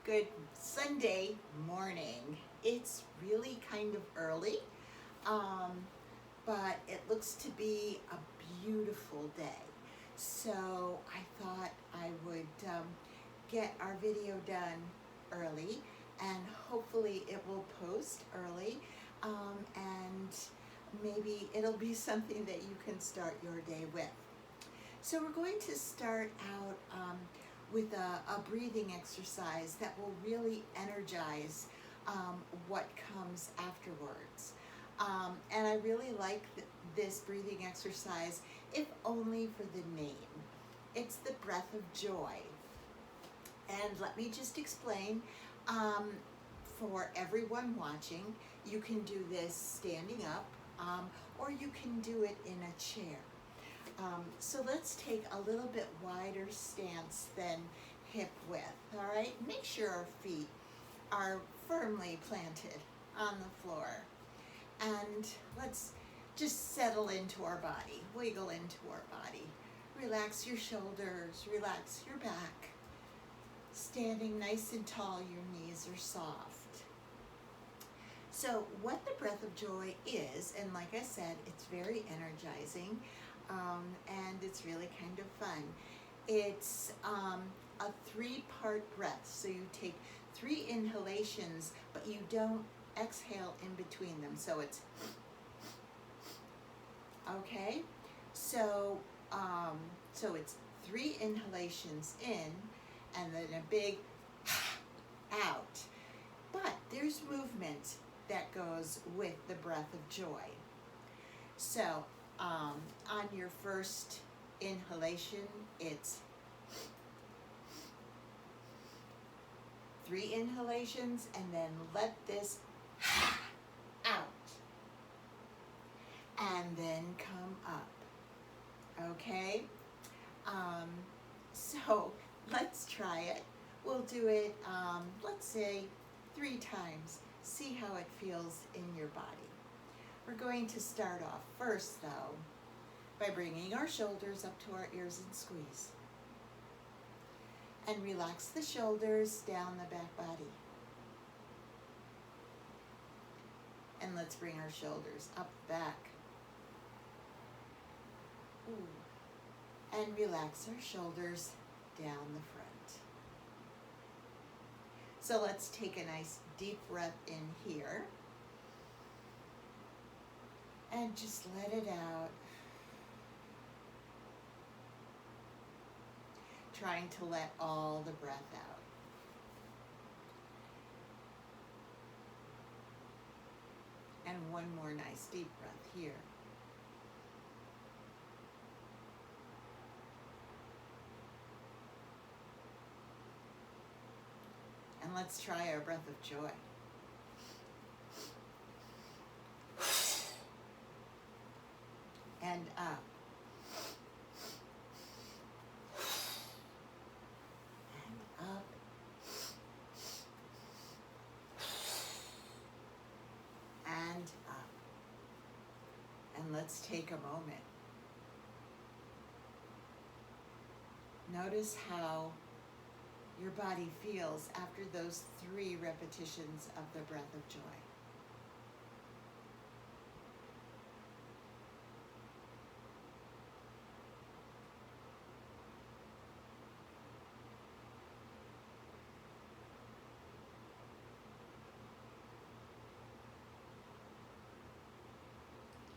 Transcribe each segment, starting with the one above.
Good Sunday morning. It's really kind of early, but it looks to be a beautiful day. So I thought I would get our video done early, and hopefully it will post early, and maybe it'll be something that you can start your day with. So we're going to start out with a breathing exercise that will really energize what comes afterwards. And I really like this breathing exercise, if only for the name. It's the breath of joy. And let me just explain, for everyone watching, you can do this standing up, or you can do it in a chair. So let's take a little bit wider stance than hip width, all right? Make sure our feet are firmly planted on the floor. And let's just settle into our body, wiggle into our body. Relax your shoulders, relax your back. Standing nice and tall, your knees are soft. So what the breath of joy is, and like I said, it's very energizing, and it's really kind of fun. It's a 3-part breath. So you take 3 inhalations, but you don't exhale in between them. So it's, okay? So, it's 3 inhalations in, and then a big out. But there's movement that goes with the breath of joy. So, on your first inhalation, it's 3 inhalations, and then let this out, and then come up, okay? So let's try it. We'll do it, let's say 3 times. See how it feels in your body. We're going to start off first, though, by bringing our shoulders up to our ears and squeeze. And relax the shoulders down the back body. And let's bring our shoulders up back. Ooh. And relax our shoulders down the front. So let's take a nice deep breath in here. And just let it out. Trying to let all the breath out. And one more nice deep breath here. And let's try our breath of joy. And up. And up. And up. And let's take a moment. Notice how your body feels after those 3 repetitions of the breath of joy.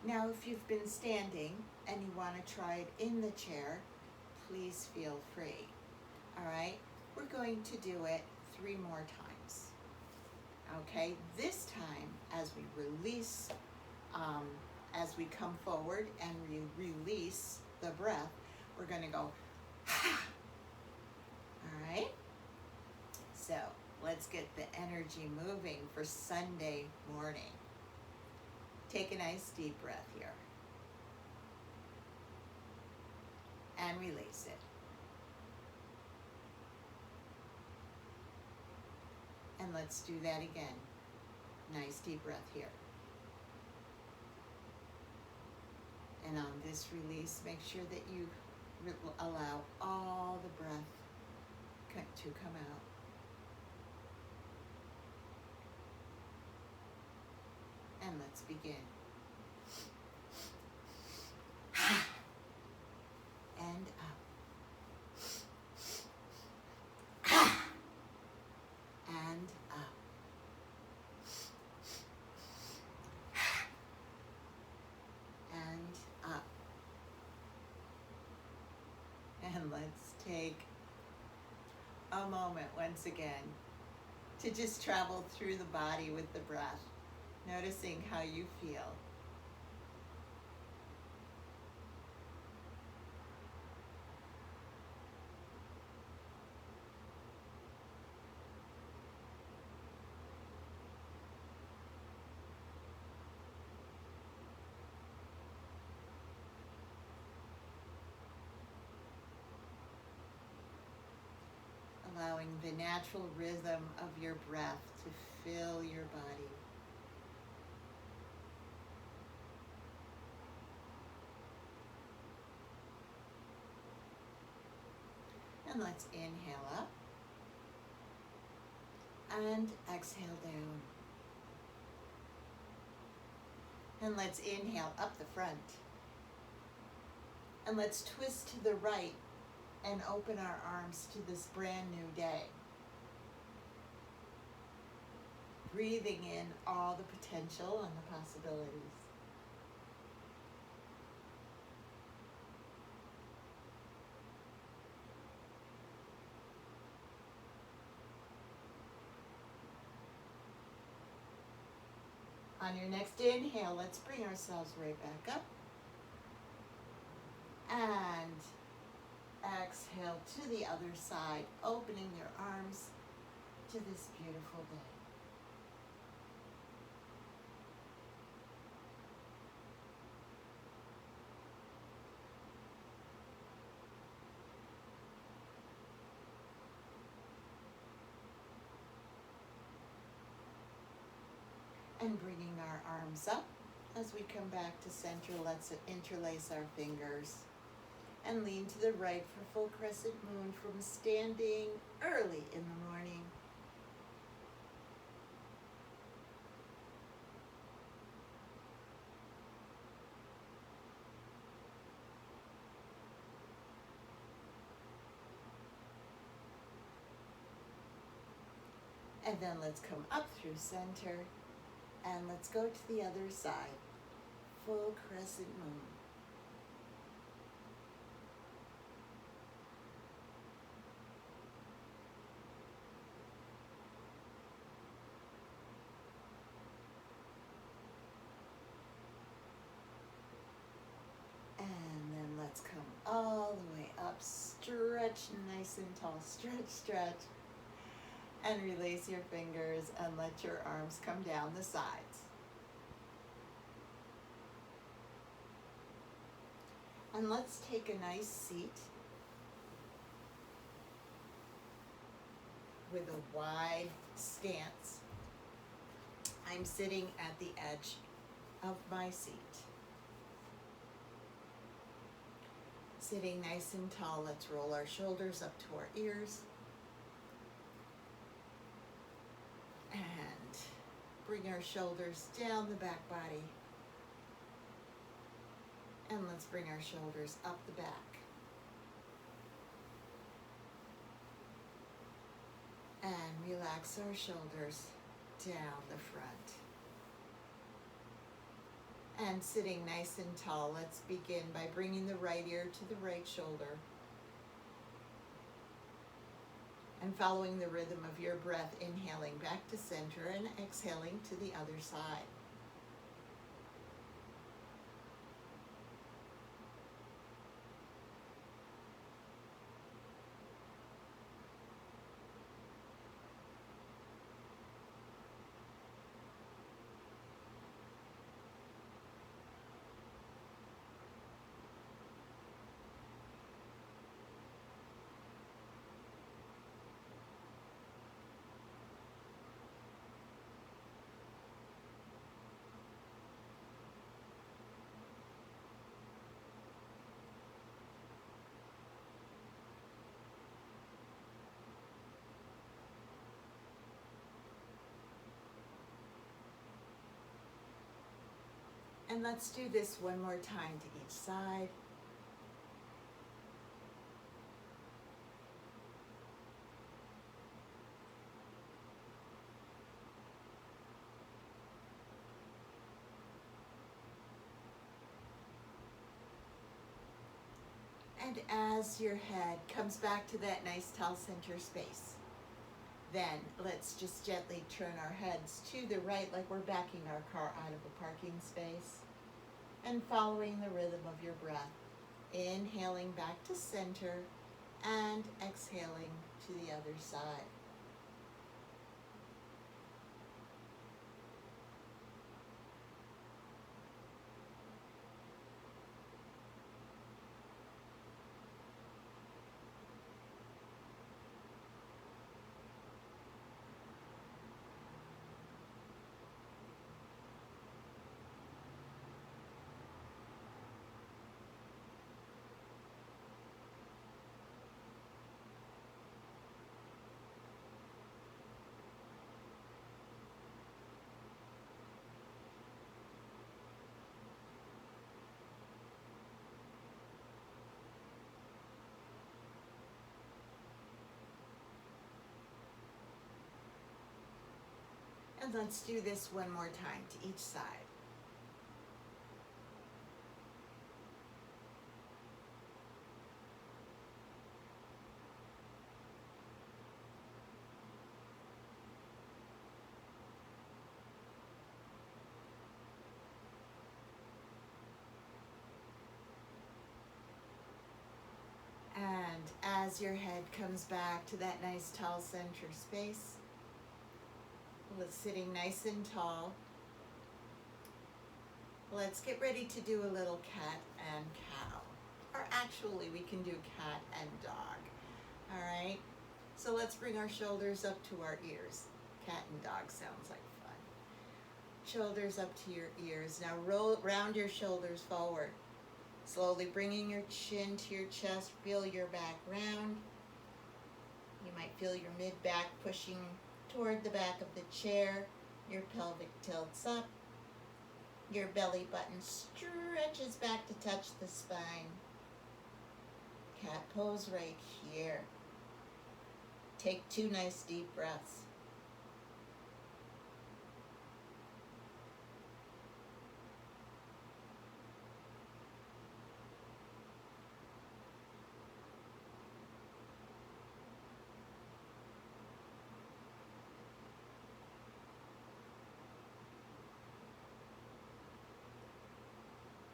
Now, if you've been standing and you want to try it in the chair, please feel free. All right? We're going to do it 3 more times. Okay? This time, as we release, as we come forward and we release the breath, we're going to go, ha! All right? So, let's get the energy moving for Sunday morning. Take a nice deep breath here. And release it. And let's do that again. Nice deep breath here. And on this release, make sure that you allow all the breath to come out. And let's begin. And up. And up. And up. And let's take a moment once again to just travel through the body with the breath, noticing how you feel. Allowing the natural rhythm of your breath to fill your body. And let's inhale up and exhale down. And let's inhale up the front. And let's twist to the right and open our arms to this brand new day. Breathing in all the potential and the possibilities. On your next inhale, let's bring ourselves right back up. And exhale to the other side, opening your arms to this beautiful day. And bringing our arms up as we come back to center, let's interlace our fingers and lean to the right for full crescent moon from standing early in the morning. And then let's come up through center and let's go to the other side. Full crescent moon. And then let's come all the way up. Stretch nice and tall. Stretch, stretch. And release your fingers and let your arms come down the sides. And let's take a nice seat with a wide stance. I'm sitting at the edge of my seat. Sitting nice and tall, let's roll our shoulders up to our ears. And bring our shoulders down the back body. And let's bring our shoulders up the back. And relax our shoulders down the front. And sitting nice and tall, let's begin by bringing the right ear to the right shoulder. And following the rhythm of your breath, inhaling back to center and exhaling to the other side. And let's do this one more time to each side. And as your head comes back to that nice tall center space, then let's just gently turn our heads to the right like we're backing our car out of a parking space and following the rhythm of your breath, inhaling back to center and exhaling to the other side. And let's do this one more time to each side. And as your head comes back to that nice tall center space, sitting nice and tall, let's get ready to do a little cat and cow. Or actually, we can do cat and dog. All right? So let's bring our shoulders up to our ears. Cat and dog sounds like fun. Shoulders up to your ears. Now round your shoulders forward. Slowly bringing your chin to your chest. Feel your back round. You might feel your mid-back pushing toward the back of the chair. Your pelvic tilts up. Your belly button stretches back to touch the spine. Cat pose right here. Take 2 nice deep breaths.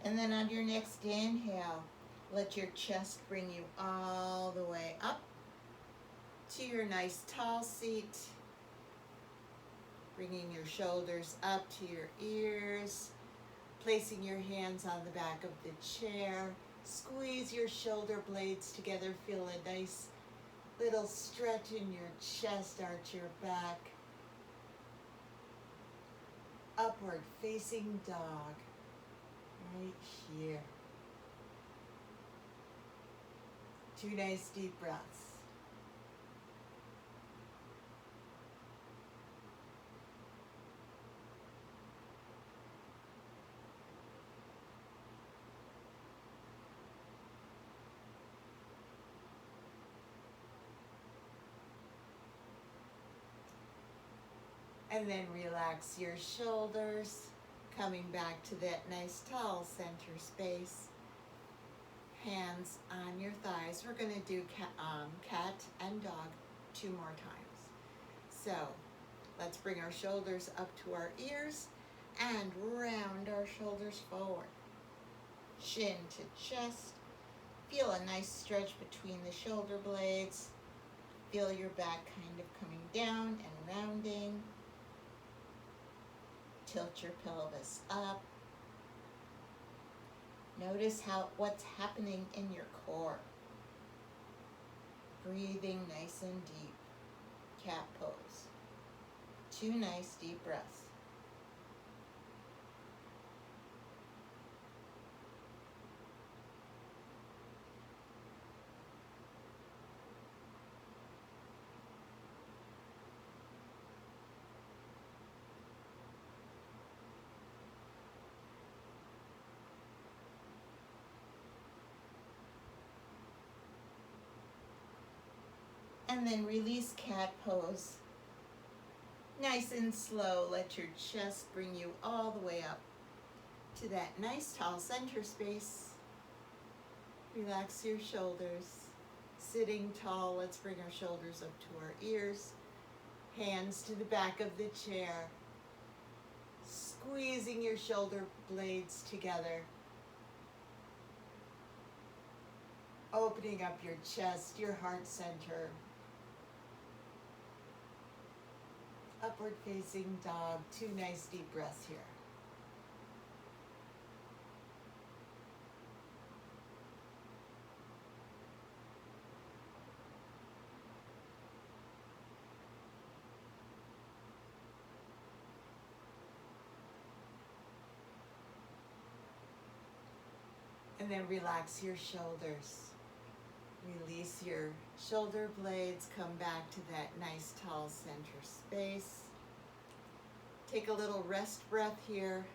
And then on your next inhale, let your chest bring you all the way up to your nice tall seat. Bringing your shoulders up to your ears. Placing your hands on the back of the chair. Squeeze your shoulder blades together. Feel a nice little stretch in your chest. Arch your back. Upward facing dog. Right here. 2 nice deep breaths. And then relax your shoulders, coming back to that nice tall center space. Hands on your thighs. We're going to do cat and dog 2 more times. So let's bring our shoulders up to our ears and round our shoulders forward. Chin to chest. Feel a nice stretch between the shoulder blades. Feel your back kind of coming down and rounding. Tilt your pelvis up. Notice what's happening in your core. Breathing nice and deep. Cat pose. 2 nice deep breaths. And then release cat pose. Nice and slow, let your chest bring you all the way up to that nice tall center space. Relax your shoulders. Sitting tall, let's bring our shoulders up to our ears. Hands to the back of the chair. Squeezing your shoulder blades together. Opening up your chest, your heart center. Upward facing dog. 2 nice deep breaths here. And then relax your shoulders. Release your shoulder blades, come back to that nice tall center space. Take a little rest breath here.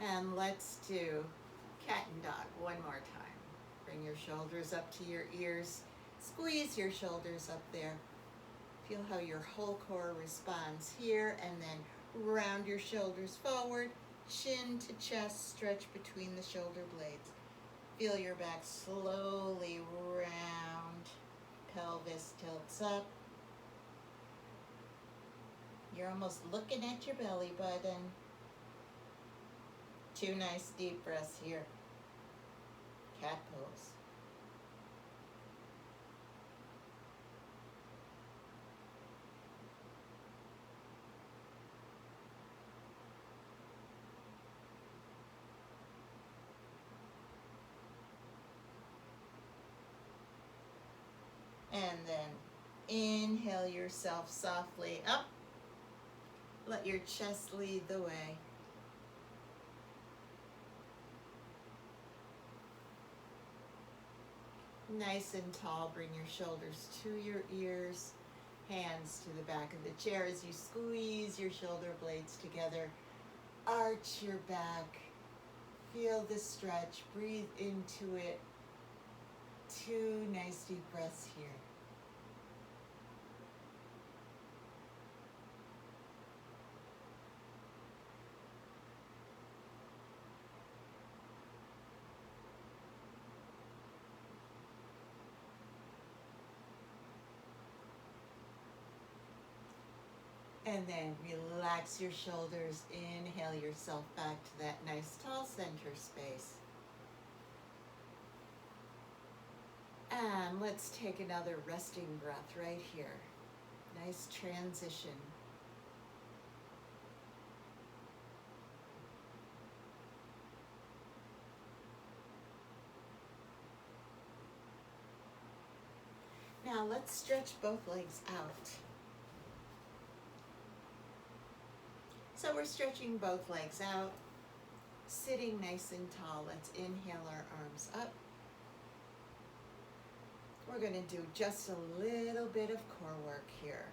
And let's do cat and dog one more time. Bring your shoulders up to your ears. Squeeze your shoulders up there. Feel how your whole core responds here, and then round your shoulders forward, chin to chest, stretch between the shoulder blades. Feel your back slowly round, pelvis tilts up. You're almost looking at your belly button. 2 nice deep breaths here. Cat pose. And then inhale yourself softly up. Let your chest lead the way. Nice and tall, bring your shoulders to your ears, hands to the back of the chair as you squeeze your shoulder blades together. Arch your back, feel the stretch, breathe into it. 2 nice deep breaths here. And then relax your shoulders. Inhale yourself back to that nice tall center space. And let's take another resting breath right here. Nice transition. Now let's stretch both legs out. So we're stretching both legs out, sitting nice and tall. Let's inhale our arms up. We're going to do just a little bit of core work here.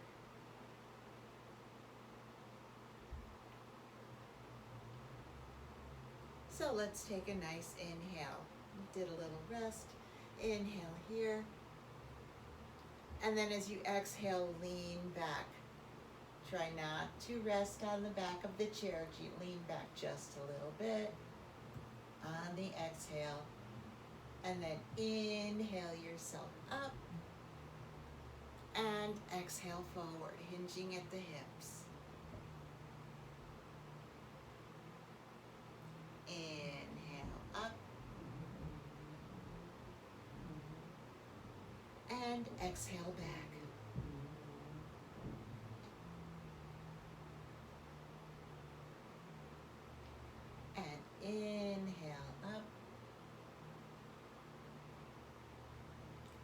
So let's take a nice inhale. Did a little rest. Inhale here. And then as you exhale, lean back. Try not to rest on the back of the chair. Lean back just a little bit on the exhale. And then inhale yourself up. And exhale forward, hinging at the hips. Inhale up. And exhale back. Inhale up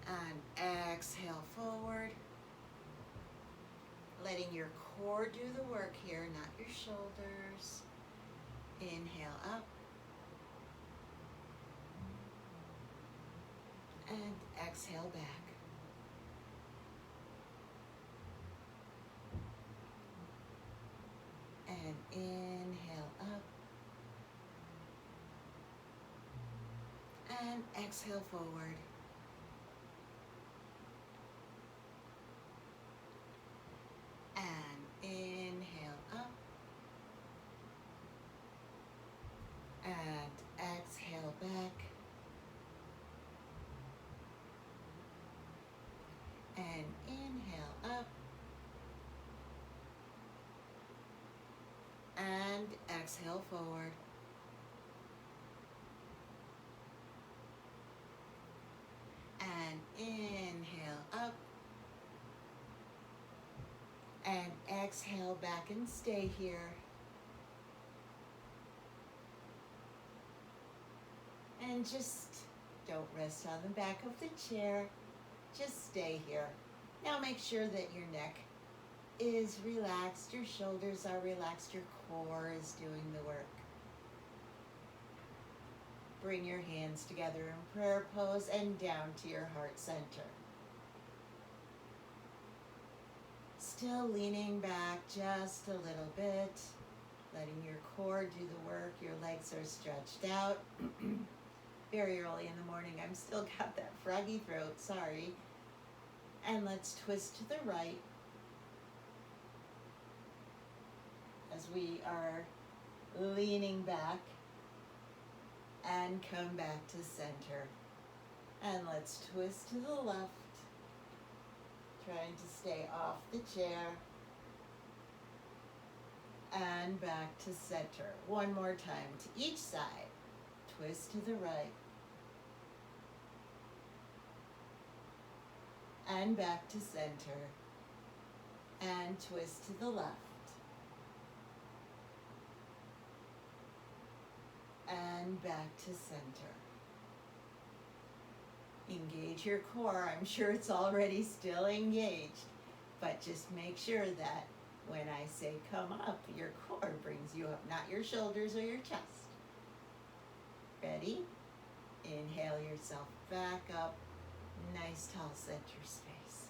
and exhale forward, letting your core do the work here, not your shoulders. Inhale up and exhale back. And inhale And exhale forward. And inhale up. And exhale back. And inhale up. And exhale forward. And inhale up. And exhale back and stay here. And just don't rest on the back of the chair. Just stay here. Now make sure that your neck is relaxed, your shoulders are relaxed, your core is doing the work. Bring your hands together in prayer pose and down to your heart center. Still leaning back just a little bit, letting your core do the work. Your legs are stretched out. Very early in the morning, I'm still got that froggy throat, sorry. And let's twist to the right as we are leaning back and come back to center. And let's twist to the left, trying to stay off the chair. And back to center. One more time to each side. Twist to the right. And back to center. And twist to the left. And back to center. Engage your core. I'm sure it's already still engaged, but just make sure that when I say come up, your core brings you up, not your shoulders or your chest. Ready? Inhale yourself back up. Nice tall center space.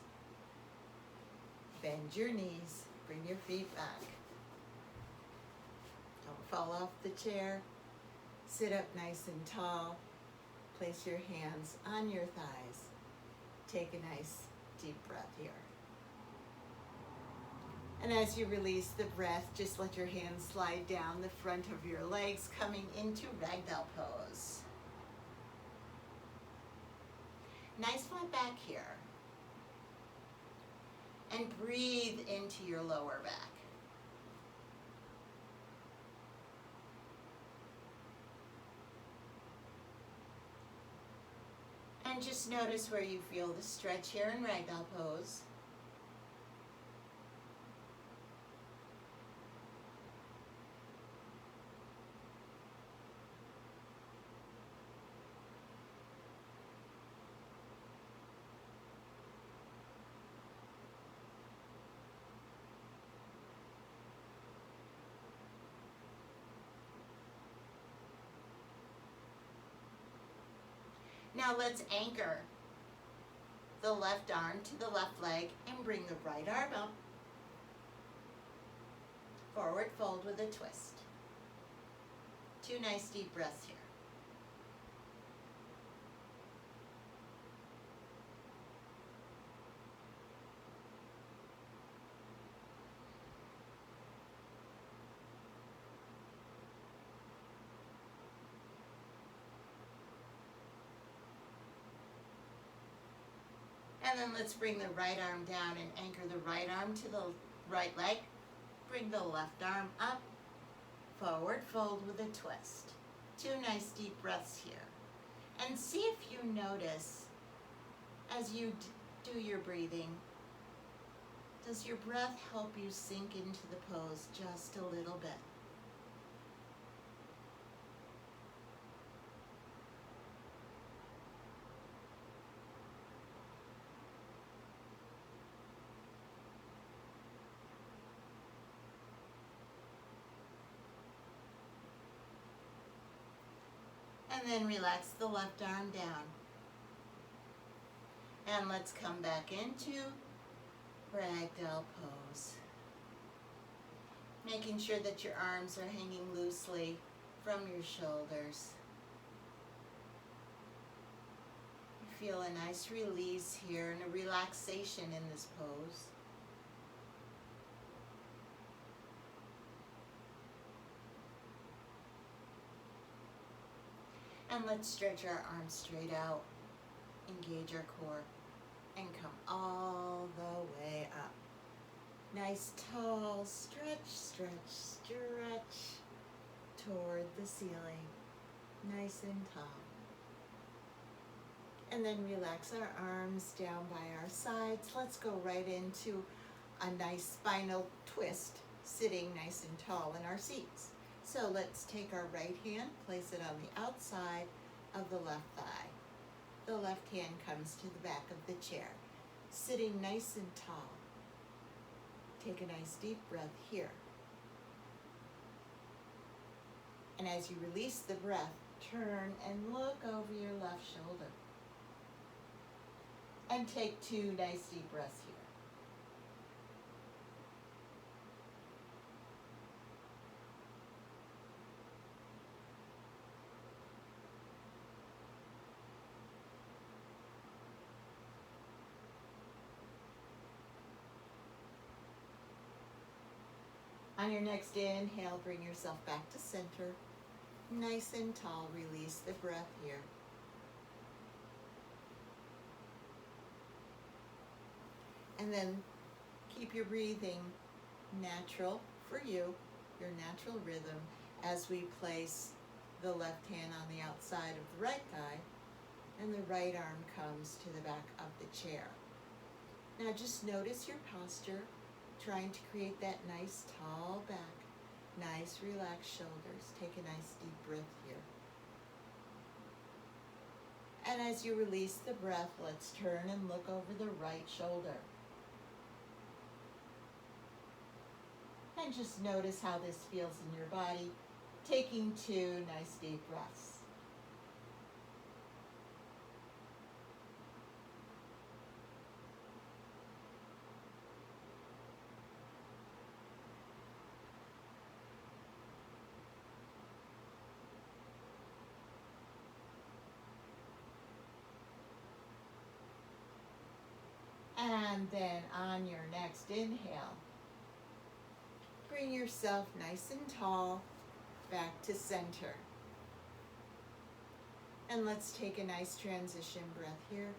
Bend your knees. Bring your feet back. Don't fall off the chair. Sit up nice and tall. Place your hands on your thighs. Take a nice deep breath here. And as you release the breath, just let your hands slide down the front of your legs, coming into ragdoll pose. Nice flat back here. And breathe into your lower back. And just notice where you feel the stretch here in ragdoll pose. Now let's anchor the left arm to the left leg and bring the right arm up. Forward fold with a twist. 2 nice deep breaths here. And then let's bring the right arm down and anchor the right arm to the right leg. Bring the left arm up. Forward fold with a twist. 2 nice deep breaths here. And see if you notice as you do your breathing, does your breath help you sink into the pose just a little bit? And then relax the left arm down. And let's come back into ragdoll pose. Making sure that your arms are hanging loosely from your shoulders. feel a nice release here and a relaxation in this pose. And let's stretch our arms straight out, engage our core, and come all the way up. Nice tall stretch, stretch, stretch toward the ceiling, nice and tall. And then relax our arms down by our sides. Let's go right into a nice spinal twist, sitting nice and tall in our seats. So let's take our right hand, place it on the outside of the left thigh. The left hand comes to the back of the chair, sitting nice and tall. Take a nice deep breath here. And as you release the breath, turn and look over your left shoulder. And take 2 nice deep breaths here. On your next inhale, bring yourself back to center. Nice and tall, release the breath here. And then keep your breathing natural for you, your natural rhythm, as we place the left hand on the outside of the right thigh and the right arm comes to the back of the chair. Now just notice your posture, trying to create that nice tall back, nice relaxed shoulders. Take a nice deep breath here. And as you release the breath, let's turn and look over the right shoulder. And just notice how this feels in your body, taking 2 nice deep breaths. And then on your next inhale, bring yourself nice and tall back to center. And let's take a nice transition breath here.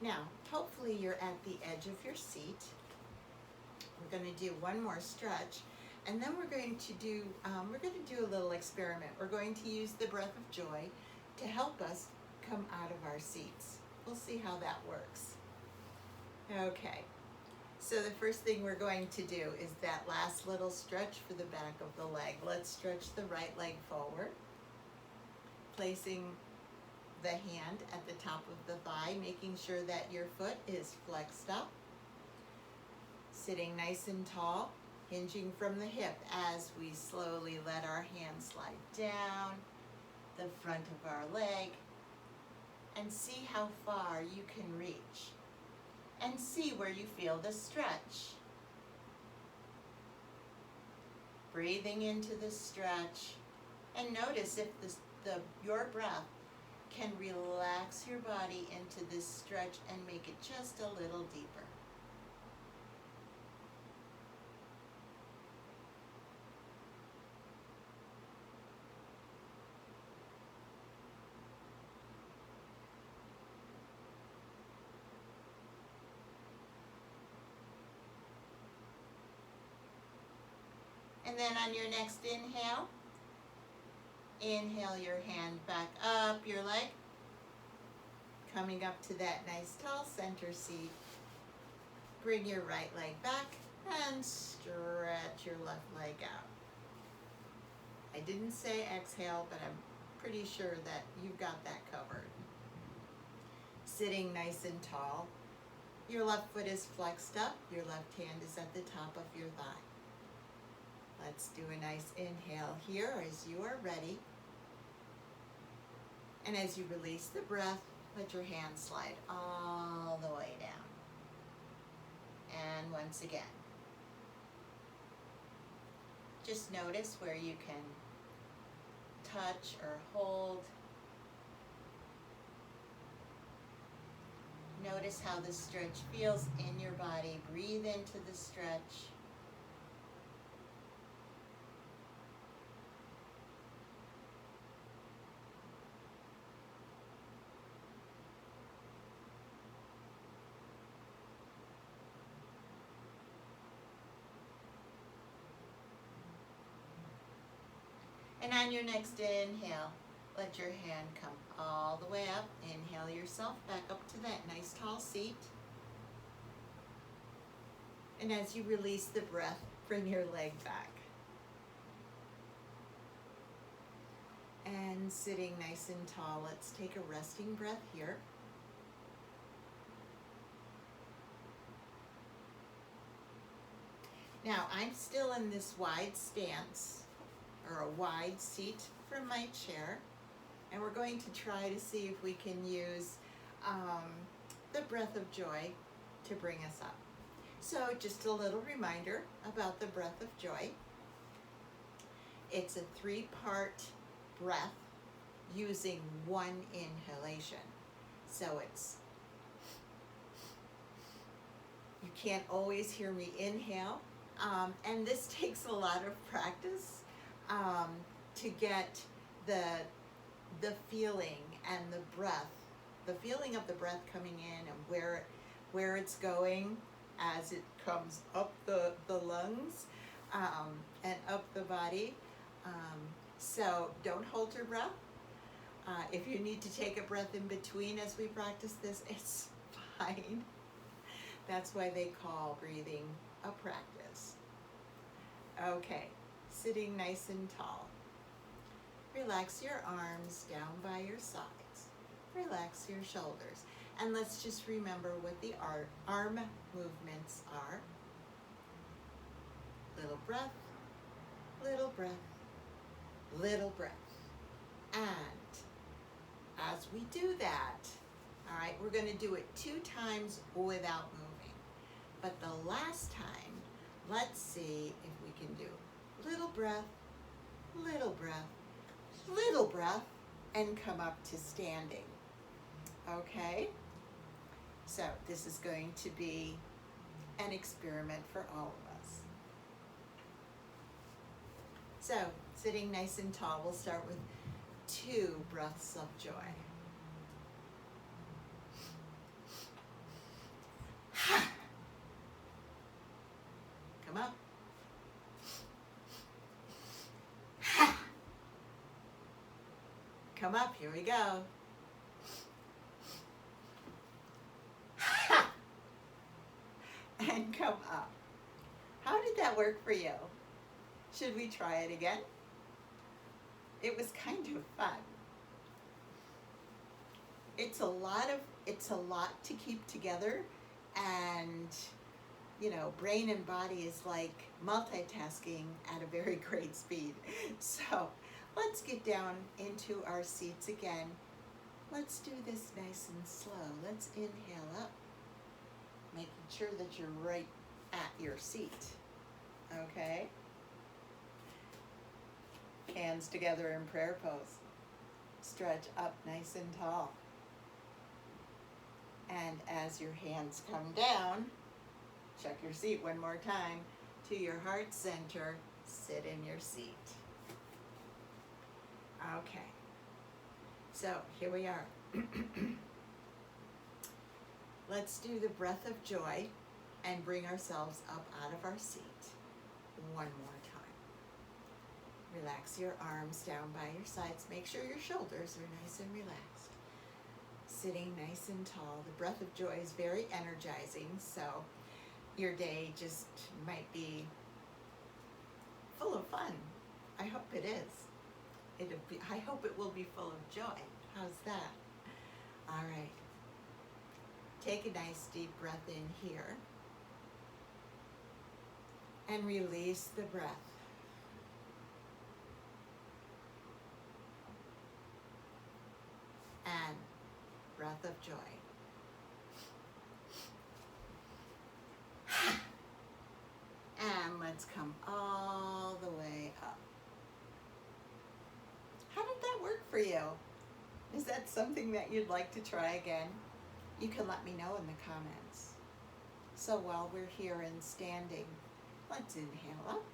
Now, hopefully you're at the edge of your seat. We're going to do one more stretch, and then we're going to do a little experiment. We're going to use the breath of joy to help us come out of our seats. We'll see how that works. Okay, so the first thing we're going to do is that last little stretch for the back of the leg. Let's stretch the right leg forward, placing the hand at the top of the thigh, making sure that your foot is flexed up. Sitting nice and tall, hinging from the hip as we slowly let our hands slide down the front of our leg, and see how far you can reach, and see where you feel the stretch. Breathing into the stretch, and notice if your breath can relax your body into this stretch and make it just a little deeper. And then on your next inhale, inhale your hand back up your leg, coming up to that nice tall center seat. Bring your right leg back and stretch your left leg out. I didn't say exhale, but I'm pretty sure that you've got that covered. Sitting nice and tall. Your left foot is flexed up, your left hand is at the top of your thigh. Let's do a nice inhale here as you are ready. And as you release the breath, let your hands slide all the way down. And once once again. Just notice where you can touch or hold. Notice how the stretch feels in your body. Breathe into the stretch. And on your next inhale, let your hand come all the way up. Inhale yourself back up to that nice tall seat. And as you release the breath, bring your leg back. And sitting nice and tall, let's take a resting breath here. Now, I'm still in this wide stance, or a wide seat from my chair, and we're going to try to see if we can use the breath of joy to bring us up. So just a little reminder about the breath of joy. It's a 3-part breath using one inhalation. So you can't always hear me inhale, and this takes a lot of practice to get the feeling and the breath, the feeling of the breath coming in and where it's going as it comes up the lungs and up the body. So don't hold your breath. If you need to take a breath in between as we practice this, it's fine. That's why they call breathing a practice. Okay, sitting nice and tall. Relax your arms down by your sides. Relax your shoulders. And let's just remember what the arm movements are. Little breath, little breath, little breath. And as we do that, all right, we're going to do it 2 times without moving. But the last time, let's see if we can do little breath, little breath, little breath, and come up to standing. Okay? So this is going to be an experiment for all of us. So sitting nice and tall, we'll start with 2 breaths of joy. Come up. Come up, here we go. And come up. How did that work for you? Should we try it again? It was kind of fun. It's a lot to keep together, and brain and body is like multitasking at a very great speed. So let's get down into our seats again. Let's do this nice and slow. Let's inhale up, making sure that you're right at your seat. Okay? Hands together in prayer pose. Stretch up nice and tall. And as your hands come down, check your seat one more time to your heart center. Sit in your seat. Okay. So here we are. Let's do the breath of joy and bring ourselves up out of our seat one more time. Relax your arms down by your sides. Make sure your shoulders are nice and relaxed. Sitting nice and tall. The breath of joy is very energizing, so your day just might be full of fun. I hope it is. I hope it will be full of joy. How's that? All right. Take a nice deep breath in here. And release the breath. And breath of joy. you? Is that something that you'd like to try again? You can let me know in the comments. So while we're here and standing, let's inhale up.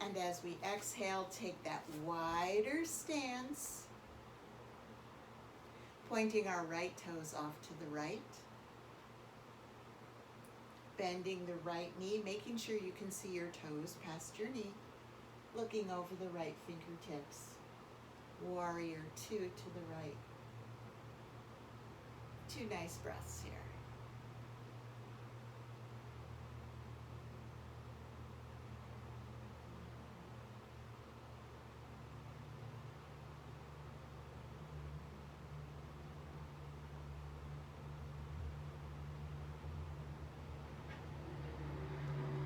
And as we exhale, take that wider stance, pointing our right toes off to the right. Bending the right knee, making sure you can see your toes past your knee. Looking over the right fingertips. Warrior two to the right. 2 nice breaths here.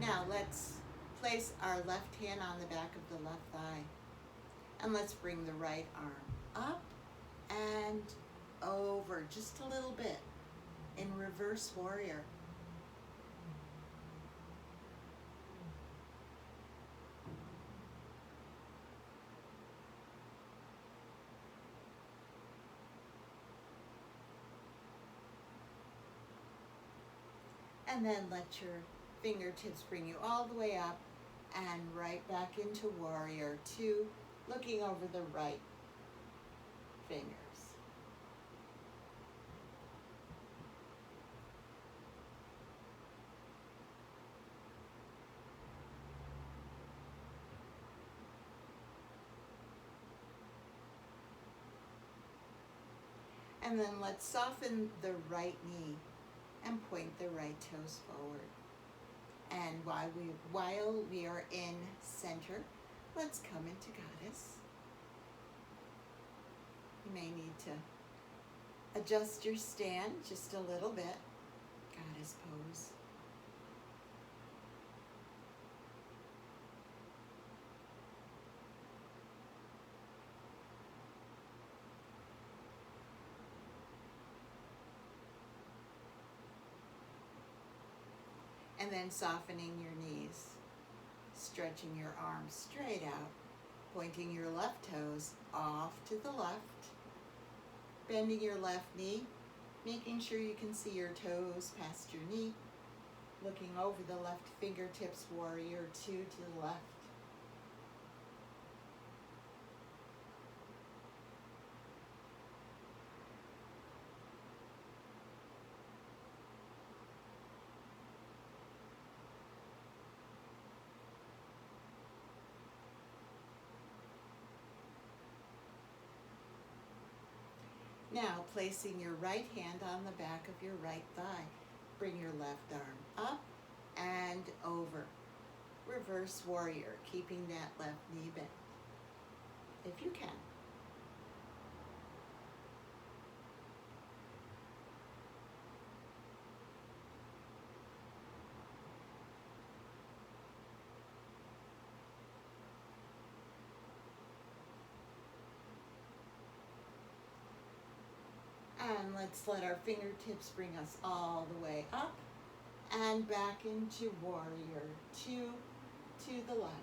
Now let's place our left hand on the back of the left thigh. And let's bring the right arm up and over just a little bit in reverse warrior. And then let your fingertips bring you all the way up and right back into warrior two, looking over the right fingers. And then let's soften the right knee and point the right toes forward. And while we are in center, let's come into goddess. You may need to adjust your stand just a little bit. Goddess pose. And then softening your knees, stretching your arms straight out, pointing your left toes off to the left, bending your left knee, making sure you can see your toes past your knee, looking over the left fingertips, warrior two to the left. Now, placing your right hand on the back of your right thigh, bring your left arm up and over. Reverse warrior, keeping that left knee bent, if you can. And let's let our fingertips bring us all the way up and back into warrior two to the left.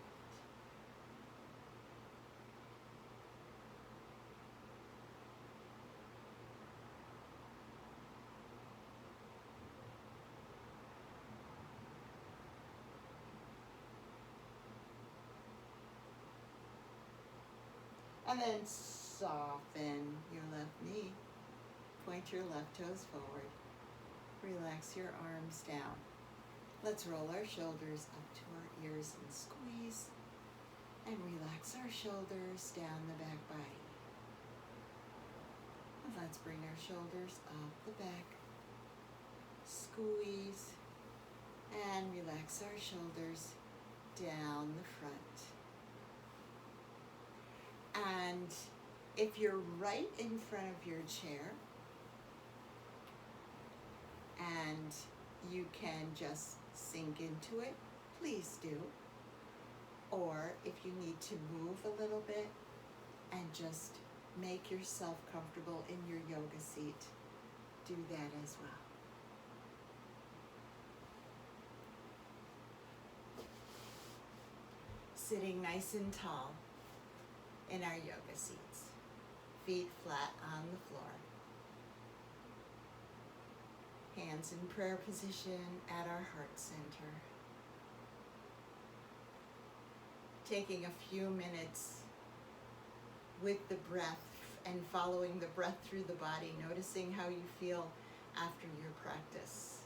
And then soften your left knee. Point your left toes forward. Relax your arms down. Let's roll our shoulders up to our ears and squeeze. And relax our shoulders down the back body. And let's bring our shoulders up the back. Squeeze. And relax our shoulders down the front. And if you're right in front of your chair, and you can just sink into it, please do. Or if you need to move a little bit and just make yourself comfortable in your yoga seat, do that as well. Sitting nice and tall. in our yoga seats, feet flat on the floor. Hands in prayer position at our heart center. Taking a few minutes with the breath and following the breath through the body, noticing how you feel after your practice.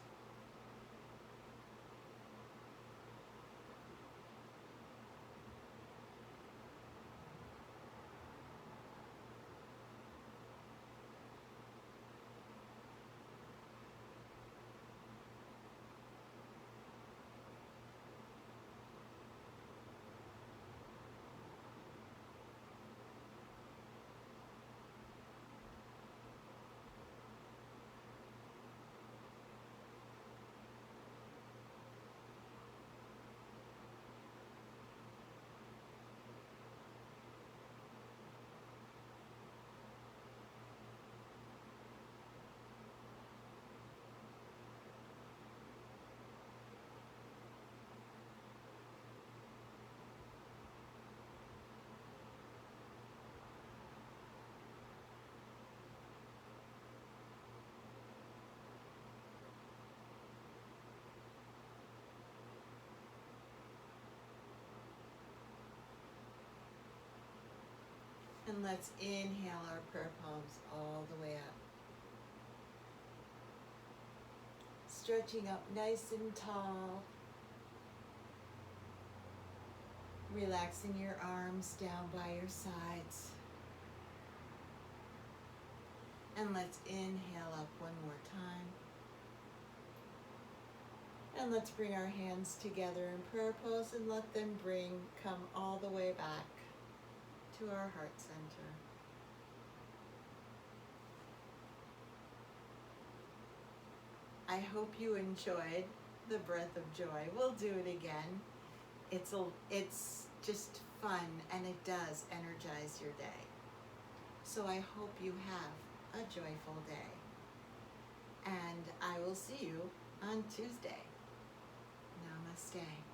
And let's inhale our prayer palms all the way up. Stretching up nice and tall. Relaxing your arms down by your sides. And let's inhale up one more time. And let's bring our hands together in prayer pose and let them come all the way back to our heart center. I hope you enjoyed the breath of joy. We'll do it again. It's just fun and it does energize your day. So I hope you have a joyful day. And I will see you on Tuesday. Namaste.